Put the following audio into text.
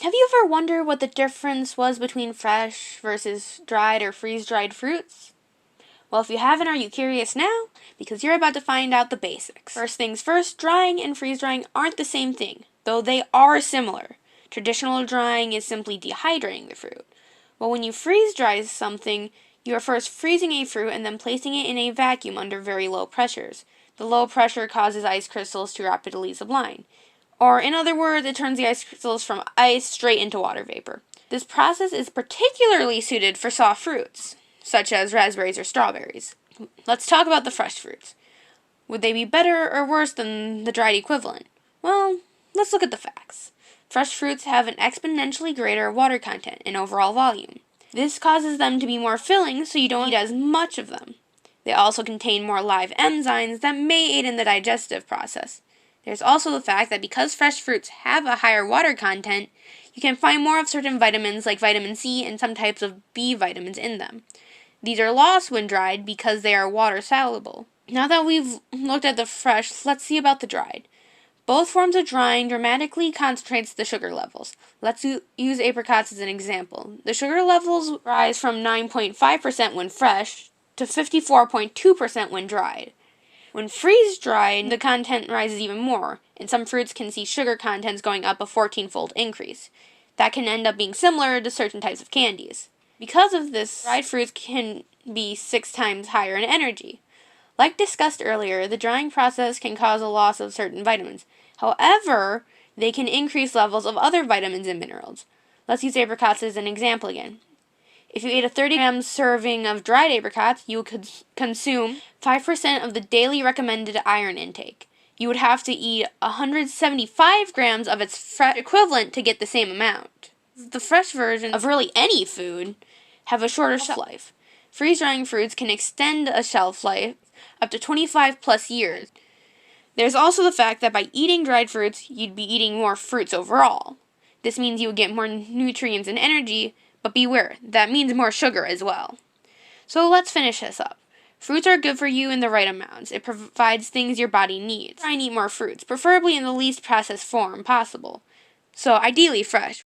Have you ever wondered what the difference was between fresh versus dried or freeze-dried fruits? Well, if you haven't, are you curious now? Because you're about to find out the basics. First things first, drying and freeze-drying aren't the same thing, though they are similar. Traditional drying is simply dehydrating the fruit. Well, when you freeze-dry something, you are first freezing a fruit and then placing it in a vacuum under very low pressures. The low pressure causes ice crystals to rapidly sublime. Or, in other words, it turns the ice crystals from ice straight into water vapor. This process is particularly suited for soft fruits, such as raspberries or strawberries. Let's talk about the fresh fruits. Would they be better or worse than the dried equivalent? Well, let's look at the facts. Fresh fruits have an exponentially greater water content and overall volume. This causes them to be more filling, so you don't eat as much of them. They also contain more live enzymes that may aid in the digestive process. There's also the fact that because fresh fruits have a higher water content, you can find more of certain vitamins like vitamin C and some types of B vitamins in them. These are lost when dried because they are water soluble. Now that we've looked at the fresh, let's see about the dried. Both forms of drying dramatically concentrates the sugar levels. Let's use apricots as an example. The sugar levels rise from 9.5% when fresh to 54.2% when dried. When freeze-dried, the content rises even more, and some fruits can see sugar contents going up a 14-fold increase. That can end up being similar to certain types of candies. Because of this, dried fruits can be 6 times higher in energy. Like discussed earlier, the drying process can cause a loss of certain vitamins. However, they can increase levels of other vitamins and minerals. Let's use apricots as an example again. If you ate a 30-gram serving of dried apricots, you could consume 5% of the daily recommended iron intake. You would have to eat 175 grams of its fresh equivalent to get the same amount. The fresh version of really any food have a shorter shelf life. Freeze-drying fruits can extend a shelf life up to 25 plus years. There's also the fact that by eating dried fruits, you'd be eating more fruits overall. This means you would get more nutrients and energy, but beware, that means more sugar as well. So let's finish this up. Fruits are good for you in the right amounts. It provides things your body needs. Try and eat more fruits, preferably in the least processed form possible. So ideally fresh.